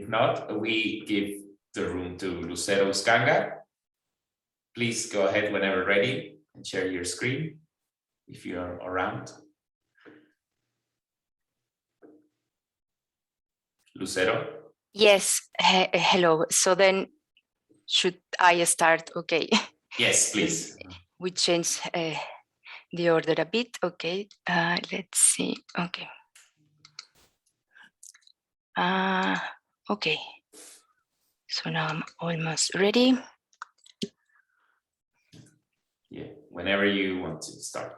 If not, we give the room to Lucero Uscanga. Please go ahead whenever ready and share your screen if you are around. Lucero? Yes, hello. So then should I start? Okay. Yes, please. We change the order a bit. Okay, let's see. Okay. Okay. So now I'm almost ready. Yeah, whenever you want to start.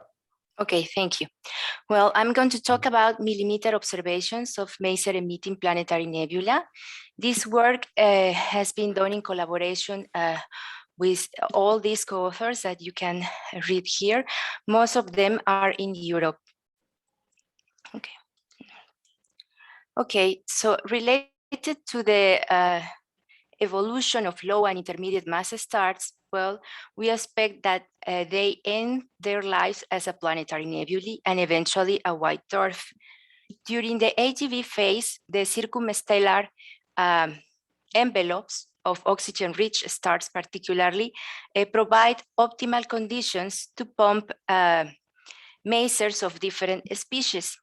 Okay, thank you. Well, I'm going to talk about millimeter observations of maser-emitting planetary nebula. This work has been done in collaboration with all these co-authors that you can read here. Most of them are in Europe. Okay. Okay, so related to the evolution of low and intermediate mass stars, well, we expect that they end their lives as a planetary nebulae and eventually a white dwarf. During the AGV phase, the circumstellar envelopes of oxygen-rich stars particularly provide optimal conditions to pump masers of different species.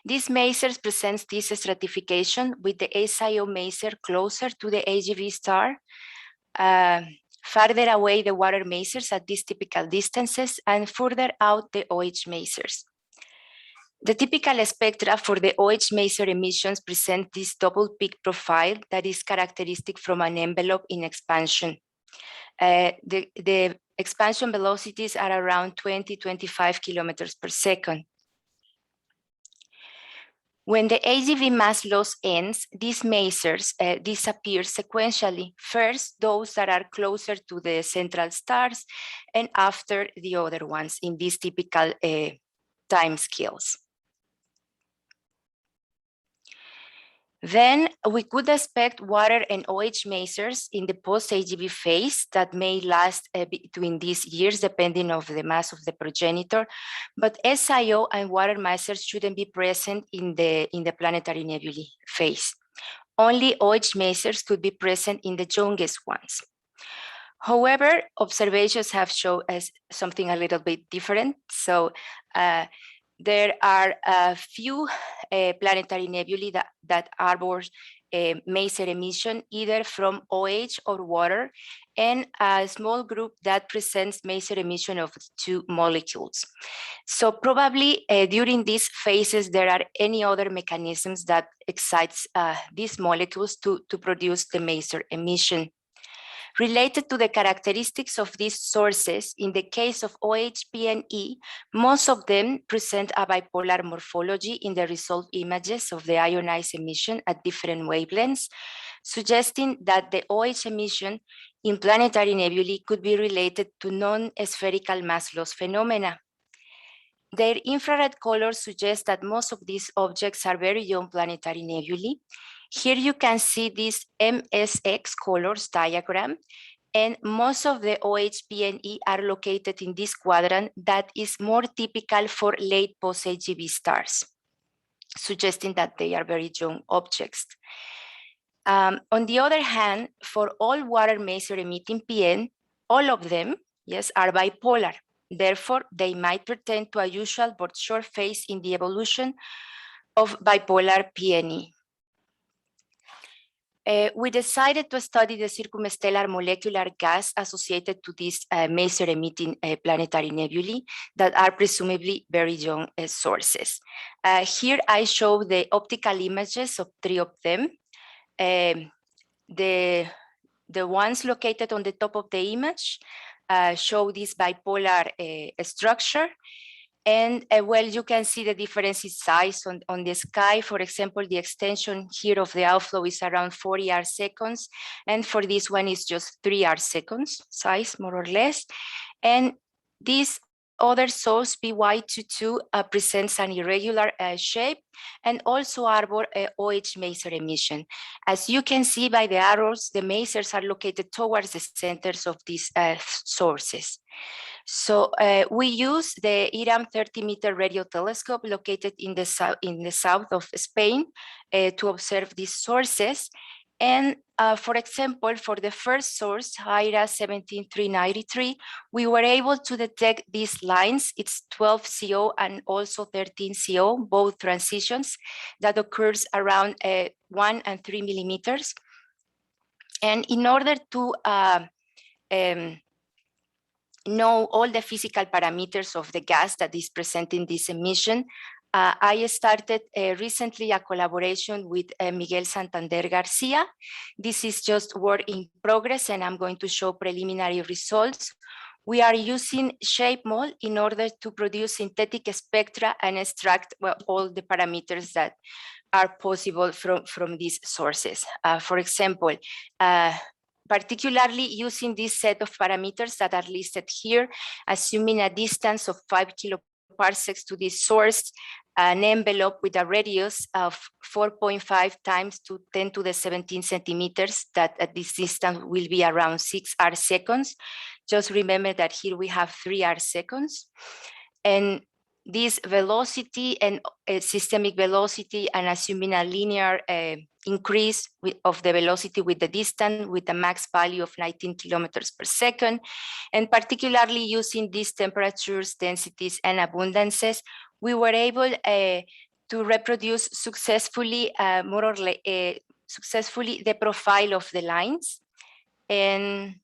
These masers presents this stratification with the SIO maser closer to the AGV star, farther away the water masers at these typical distances, and further out the OH masers. The typical spectra for the OH maser emissions present this double peak profile that is characteristic from an envelope in expansion. The expansion velocities are around 20-25 kilometers per second. When the AGV mass loss ends, these masers disappear sequentially. First, those that are closer to the central stars, and after the other ones in these typical time scales. Then we could expect water and OH masers in the post-AGV phase that may last between these years, depending on the mass of the progenitor. But SIO and water masers shouldn't be present in the planetary nebulae phase. Only OH masers could be present in the youngest ones. However, observations have shown us something a little bit different. So there are a few planetary nebulae that harbor maser emission either from OH or water, and a small group that presents maser emission of two molecules. So probably during these phases, there are any other mechanisms that excites these molecules to produce the maser emission. Related to the characteristics of these sources, in the case of OH-PNE, most of them present a bipolar morphology in the resolved images of the ionized emission at different wavelengths, suggesting that the OH emission in planetary nebulae could be related to non-spherical mass loss phenomena. Their infrared colors suggest that most of these objects are very young planetary nebulae. Here you can see this MSX colors diagram, and most of the OH-PNE are located in this quadrant that is more typical for late post-AGV stars, suggesting that they are very young objects. On the other hand, for all water maser emitting PN, all of them, yes, are bipolar. Therefore, they might pertain to a usual but short phase in the evolution of bipolar PNE. We decided to study the circumstellar molecular gas associated to these maser-emitting planetary nebulae that are presumably very young sources. Here I show the optical images of three of them. The ones located on the top of the image show this bipolar structure. And well, you can see the difference in size on the sky. For example, the extension here of the outflow is around 40 arcseconds. And for this one is just 3 arcseconds size, more or less. And these other source, BY22, presents an irregular shape and also harbor a OH maser emission. As you can see by the arrows, the masers are located towards the centers of these sources. So we use the IRAM 30-meter radio telescope located in the south of Spain to observe these sources. And for example, for the first source, IRA 17393, we were able to detect these lines. It's 12 CO and also 13 CO, both transitions that occurs around 1 and 3 millimeters. And in order to know all the physical parameters of the gas that is presenting this emission, I started recently a collaboration with Miguel Santander-García. This is just work in progress, and I'm going to show preliminary results. We are using ShapeMold in order to produce synthetic spectra and extract all the parameters that are possible from these sources. For example, particularly using this set of parameters that are listed here, assuming a distance of 5 kiloparsecs to this source, an envelope with a radius of 4.5 times to 10 to the 17 centimeters, that at this distance will be around 6 arcseconds. Just remember that here we have 3 arcseconds. And this velocity and systemic velocity, and assuming a linear increase of the velocity with the distance with a max value of 19 kilometers per second, and particularly using these temperatures, densities, and abundances, we were able to reproduce successfully, more or less, successfully the profile of the lines. And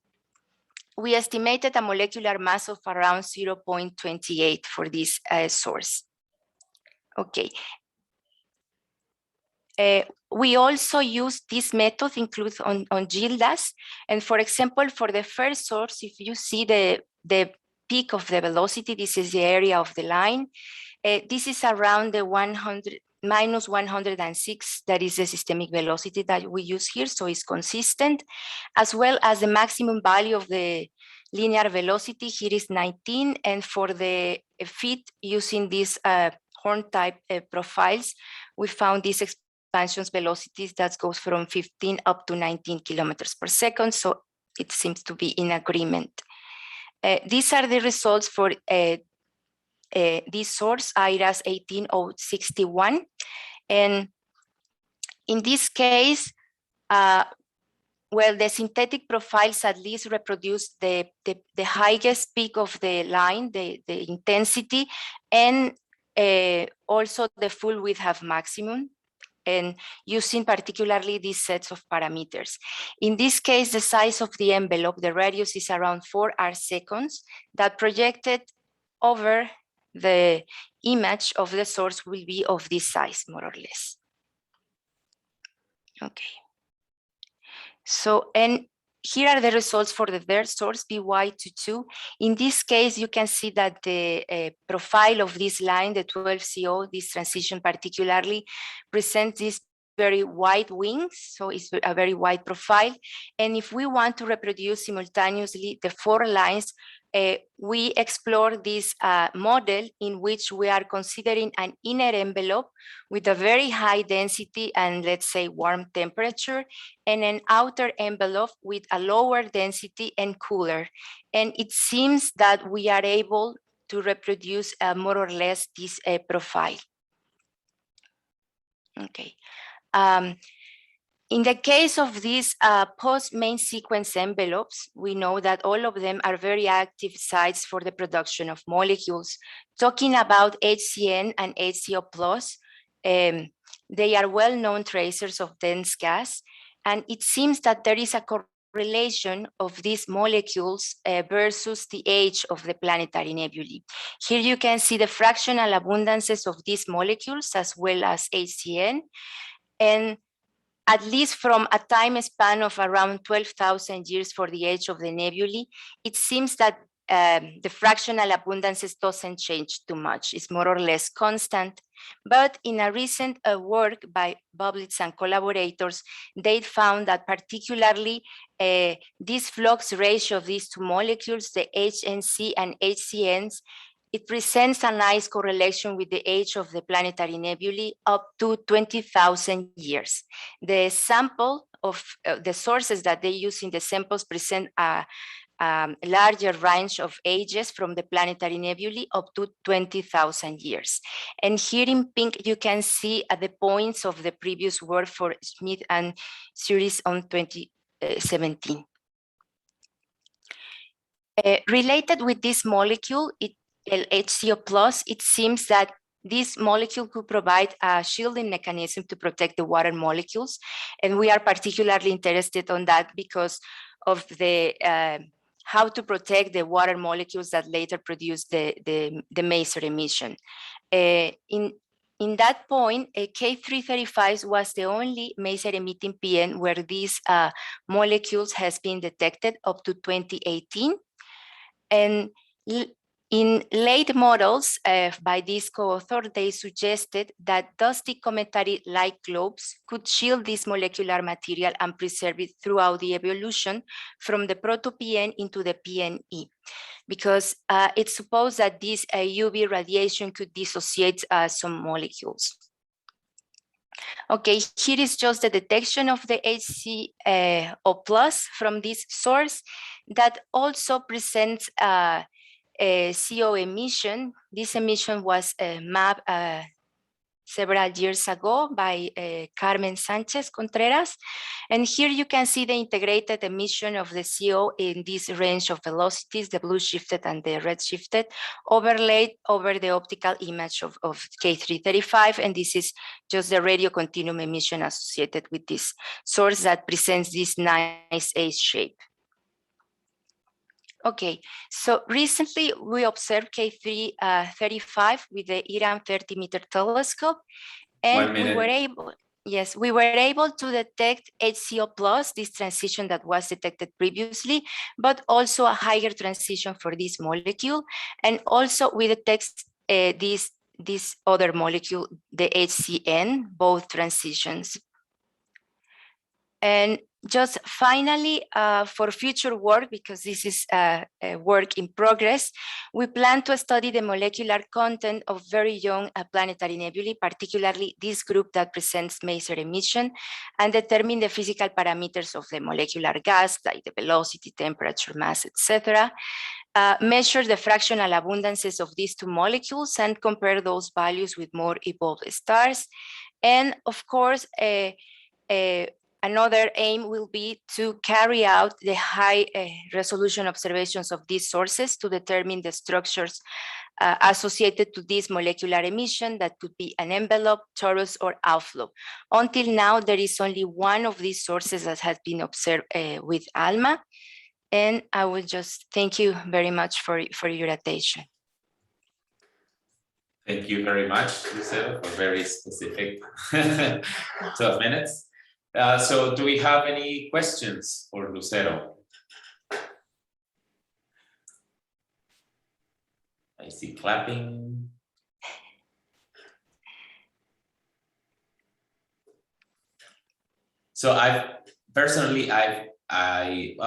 we estimated a molecular mass of around 0.28 for this source. Okay. We also use this method include on GILDAS. And for example, for the first source, if you see the peak of the velocity, this is the area of the line. This is around the minus 106, that is the systemic velocity that we use here, so it's consistent, as well as the maximum value of the linear velocity, here is 19, and for the fit using these horn type profiles, we found these expansions velocities that goes from 15 up to 19 kilometers per second, so it seems to be in agreement. These are the results for this source, IRAS 18061. And in this case, well, the synthetic profiles at least reproduce the highest peak of the line, the intensity, and also the full width have maximum, and using particularly these sets of parameters. In this case, the size of the envelope, the radius is around 4 arcseconds, that projected over the image of the source will be of this size, more or less. Okay. So, and here are the results for the third source, BY22. In this case, you can see that the profile of this line, the 12CO, this transition particularly, presents this very wide wings, so it's a very wide profile. And if we want to reproduce simultaneously the 4 lines, we explore this model in which we are considering an inner envelope with a very high density and, let's say, warm temperature, and an outer envelope with a lower density and cooler. And it seems that we are able to reproduce more or less this profile. Okay. In the case of these post-main sequence envelopes, we know that all of them are very active sites for the production of molecules. Talking about HCN and HCO+, they are well-known tracers of dense gas, and it seems that there is a correlation of these molecules versus the age of the planetary nebulae. Here you can see the fractional abundances of these molecules as well as HCN, and at least from a time span of around 12,000 years for the age of the nebulae, it seems that the fractional abundances doesn't change too much. It's more or less constant. But in a recent work by Boumis and collaborators, they found that particularly this flux ratio of these 2 molecules, the HNC and HCNs, it presents a nice correlation with the age of the planetary nebulae up to 20,000 years. The sample of the sources that they use in the samples present a larger range of ages from the planetary nebulae up to 20,000 years. And here in pink, you can see at the points of the previous work for Smith and series on 2017. Related with this molecule, HCO+, it seems that this molecule could provide a shielding mechanism to protect the water molecules. And we are particularly interested on that because of the how to protect the water molecules that later produce the maser emission. In that point, K335 was the only maser emitting PN where these molecules has been detected up to 2018. And in late models by this co-author, they suggested that dusty cometary-like globes could shield this molecular material and preserve it throughout the evolution from the proto-PN into the PNE, because it's supposed that this UV radiation could dissociate some molecules. Okay, here is just the detection of the HCO+ from this source that also presents CO emission. This emission was mapped several years ago by Carmen Sanchez Contreras. And here you can see the integrated emission of the CO in this range of velocities, the blue shifted and the red shifted, overlaid over the optical image of K335. And this is just the radio continuum emission associated with this source that presents this nice A shape. Okay, so recently we observed K335 with the Iran 30-meter telescope, and we were able to detect HCO+, this transition that was detected previously, but also a higher transition for this molecule, and also we detect this other molecule, the HCN, both transitions. And just finally, for future work, because this is a work in progress, we plan to study the molecular content of very young planetary nebulae, particularly this group that presents maser emission, and determine the physical parameters of the molecular gas, like the velocity, temperature, mass, etc. Measure the fractional abundances of these two molecules and compare those values with more evolved stars. And of course, another aim will be to carry out the high resolution observations of these sources to determine the structures associated to this molecular emission that could be an envelope, torus, or outflow. Until now, there is only one of these sources that has been observed with ALMA. And I will just thank you very much for your attention. Thank you very much, Lucero, for very specific 12 minutes. So do we have any questions for Lucero? I see clapping. So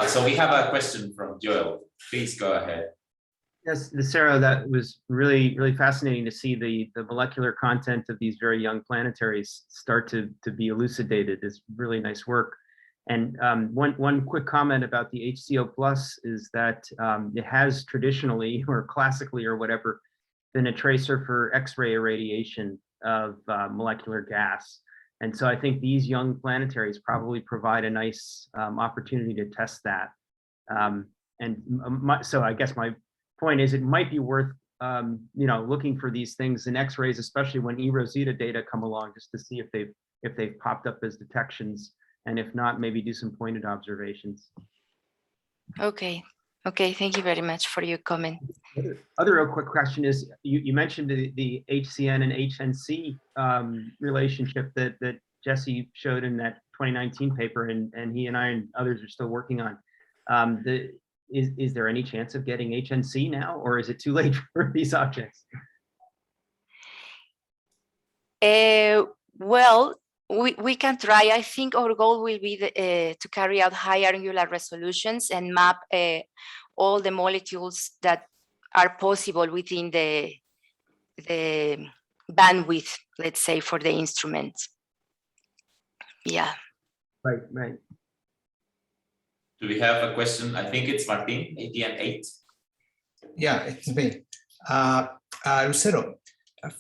so we have a question from Joel. Please go ahead. Yes, Lucero, that was really, really fascinating to see the molecular content of these very young planetaries start to be elucidated. It's really nice work. And one quick comment about the HCO+ is that it has traditionally or classically or whatever been a tracer for X-ray irradiation of molecular gas. And so I think these young planetaries probably provide a nice opportunity to test that. So I guess my point is it might be worth looking for these things in X-rays, especially when E-Rosita data come along, just to see if they've popped up as detections, and if not, maybe do some pointed observations. Okay, thank you very much for your comment. Other real quick question is, you mentioned the HCN and HNC relationship that Jesse showed in that 2019 paper, and he and I and others are still working on. Is there any chance of getting HNC now, or is it too late for these objects? Well, we can try. I think our goal will be to carry out high angular resolutions and map all the molecules that are possible within the bandwidth, let's say, for the instrument. Yeah. Right, right. Do we have a question? I think it's Martin, ATN 8. Yeah, it's me. Lucero,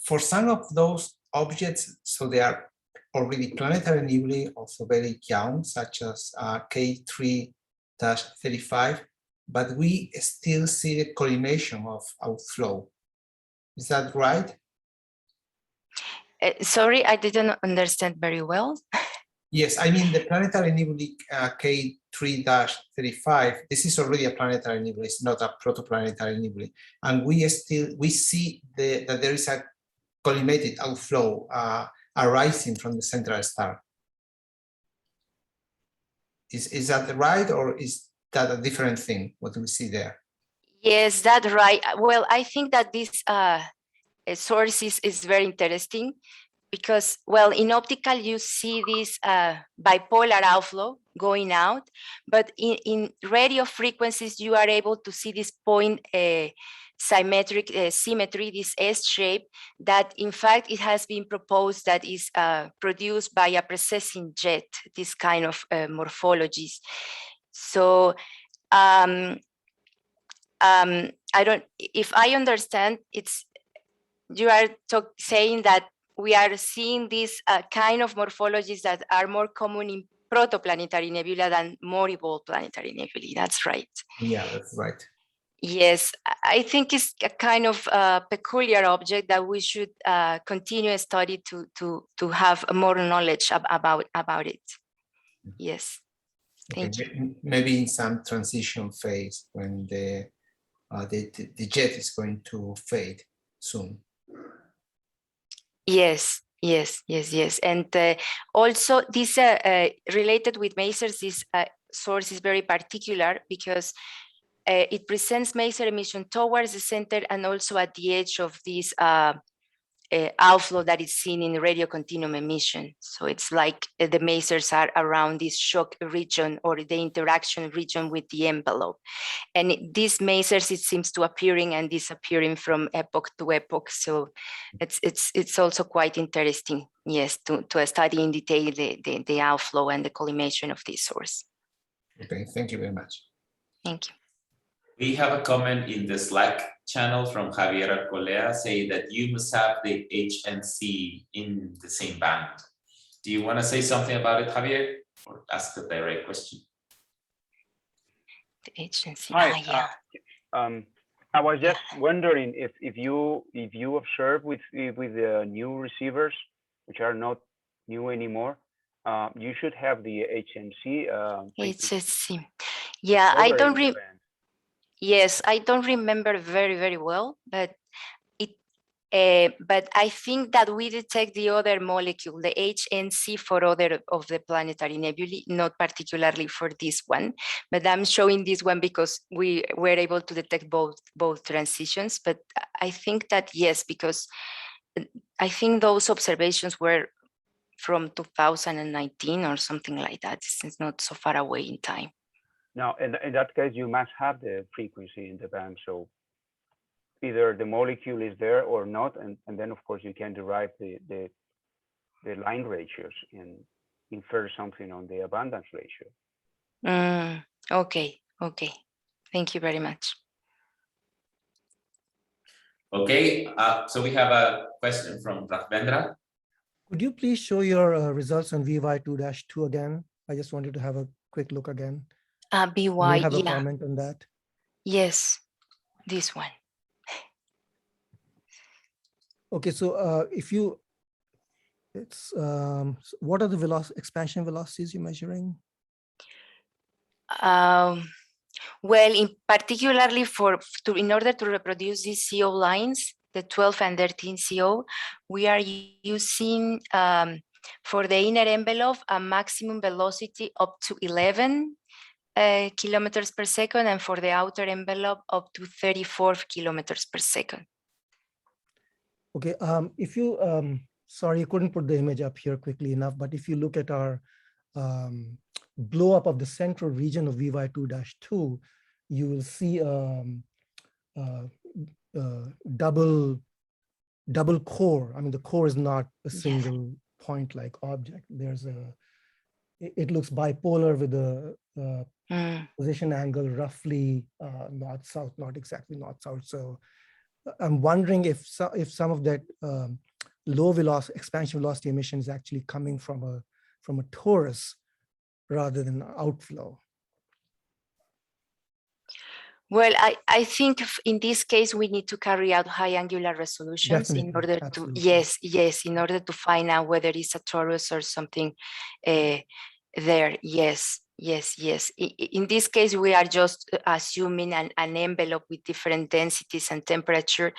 for some of those objects, so they are already planetary nebulae, also very young, such as K3-35, but we still see the collimation of outflow. Is that right? Sorry, I didn't understand very well. Yes, I mean the planetary nebulae K3-35. This is already a planetary nebula. It's not a protoplanetary nebula, and we see that there is a collimated outflow arising from the central star. Is that right, or is that a different thing? What do we see there? Yes, that's right. Well, I think that this source is very interesting because, well, in optical, you see this bipolar outflow going out, but in radio frequencies, you are able to see this point symmetric symmetry, this S shape, that in fact, it has been proposed that is produced by a precessing jet, this kind of morphologies. So, I don't, if I understand, you are saying that we are seeing these kind of morphologies that are more common in protoplanetary nebula than Moriball planetary nebulae. That's right. Yeah, that's right. Yes, I think it's a kind of peculiar object that we should continue to study to have more knowledge about it. Yes, thank you. Maybe in some transition phase when the jet is going to fade soon. Yes. And also this related with masers, this source is very particular because it presents maser emission towards the center and also at the edge of this outflow that is seen in radio continuum emission. So it's like the masers are around this shock region or the interaction region with the envelope. And these masers, it seems to appearing and disappearing from epoch to epoch. So it's also quite interesting, yes, to study in detail the outflow and the collimation of this source. Okay, thank you very much. Thank you. We have a comment in the Slack channel from Javier Arcolea saying that you must have the HNC in the same band. Do you want to say something about it, Javier, or ask a direct question? The HNC. Hi, I was just wondering if you observe with the new receivers, which are not new anymore, you should have the HNC. HNC. Yeah, I don't. Yes, I don't remember very well, but but I think that we detect the other molecule, the HNC, for other of the planetary nebulae, not particularly for this one. But I'm showing this one because we were able to detect both transitions. But I think that yes, because I think those observations were from 2019 or something like that. It's not so far away in time. Now, in that case, you must have the frequency in the band. So either the molecule is there or not. And then, of course, you can derive the line ratios and infer something on the abundance ratio. Okay. Thank you very much. Okay, so we have a question from Ravendra. Could you please show your results on VY2-2 again? I just wanted to have a quick look again. BY, you have a comment on that? Yes, this one. Okay, so what are the expansion velocities you're measuring? Well, particularly in order to reproduce these CO lines, the 12 and 13 CO, we are using for the inner envelope a maximum velocity up to 11 kilometers per second, and for the outer envelope up to 34 kilometers per second. Okay, if you, sorry, I couldn't put the image up here quickly enough, but if you look at our blow up of the central region of VY2-2, you will see double core. I mean, the core is not a single point-like object. There's it looks bipolar with a position angle roughly north-south, not exactly north-south. So I'm wondering if some of that low velocity expansion velocity emission is actually coming from a torus rather than outflow. Well, I think in this case, we need to carry out high angular resolutions in order to, yes, in order to find out whether it's a torus or something there. Yes. In this case, we are just assuming an envelope with different densities and temperature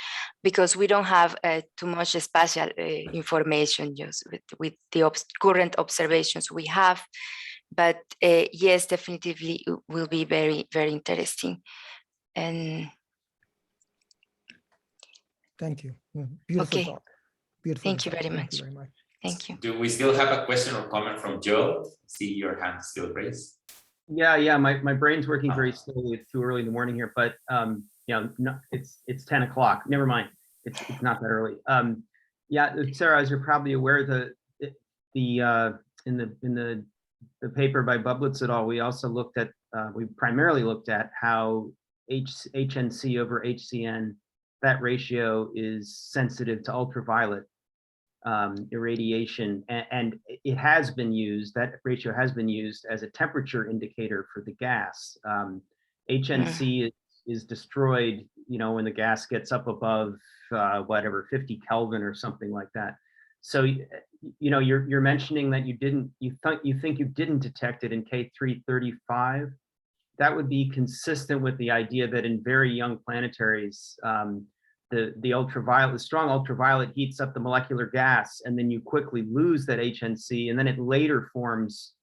because we don't have too much spatial information just with the current observations we have. But yes, definitely it will be very, very interesting. And thank you. Beautiful talk. Beautiful. Thank you very much. Thank you very much. Thank you. Do we still have a question or comment from Joe? See your hand still raised. Yeah. My brain's working very slowly. It's too early in the morning here, but no, it's 10 o'clock. Never mind. It's not that early. Yeah, Sarah, as you're probably aware, in the paper by Bublitz et al., we also looked at we primarily looked at how HNC over HCN, that ratio is sensitive to ultraviolet irradiation, and it has been used, that ratio has been used as a temperature indicator for the gas. HNC is destroyed, when the gas gets up above whatever, 50 Kelvin or something like that. So, you're mentioning that you think you didn't detect it in K335. That would be consistent with the idea that in very young planetaries, the strong ultraviolet heats up the molecular gas, and then you quickly lose that HNC, and then it later forms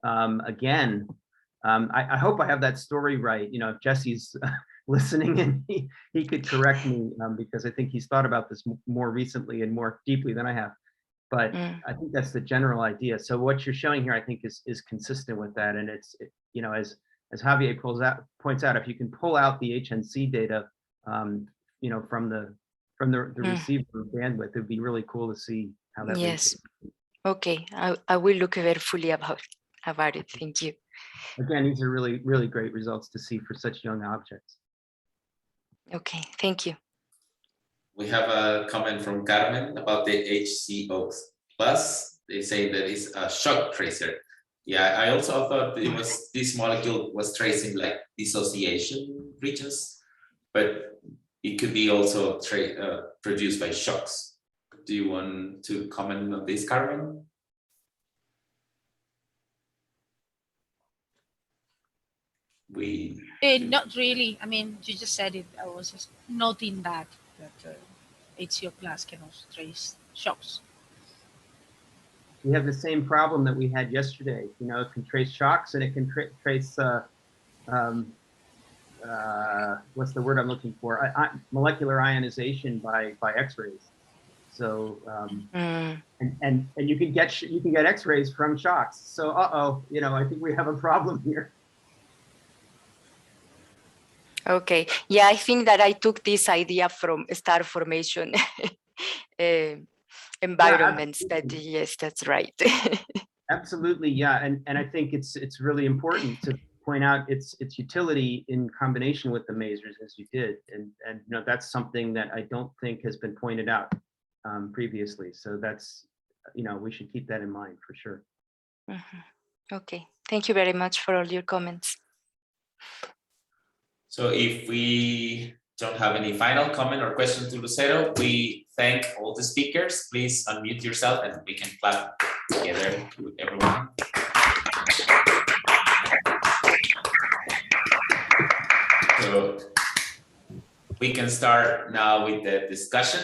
again. I hope I have that story right. If Jesse's listening and he could correct me because I think he's thought about this more recently and more deeply than I have. But I think that's the general idea. So what you're showing here, I think, is consistent with that. And it's, as Javier points out, if you can pull out the HNC data, from the receiver bandwidth, it'd be really cool to see how that. Yes. Okay. I will look very fully about it. Thank you. Again, these are really, really great results to see for such young objects. Okay. Thank you. We have a comment from Carmen about the HCO+. They say that it's a shock tracer. Yeah, I also thought this molecule was tracing like dissociation regions, but it could be also produced by shocks. Do you want to comment on this, Carmen? Not really. I mean, you just said it. I was just noting that HCO+ can also trace shocks. We have the same problem that we had yesterday. It can trace shocks, and it can trace what's the word I'm looking for? Molecular ionization by X-rays. So and you can get X-rays from shocks. So I think we have a problem here. Okay. Yeah, I think that I took this idea from star formation environments. Yeah, yes, that's right. Absolutely, yeah, and I think it's really important to point out its utility in combination with the masers, as you did, and that's something that I don't think has been pointed out previously. So that's we should keep that in mind for sure. Okay, thank you very much for all your comments. So if we don't have any final comment or question to Lucero, we thank all the speakers. Please unmute yourself and we can clap together with everyone. So we can start now with the discussion.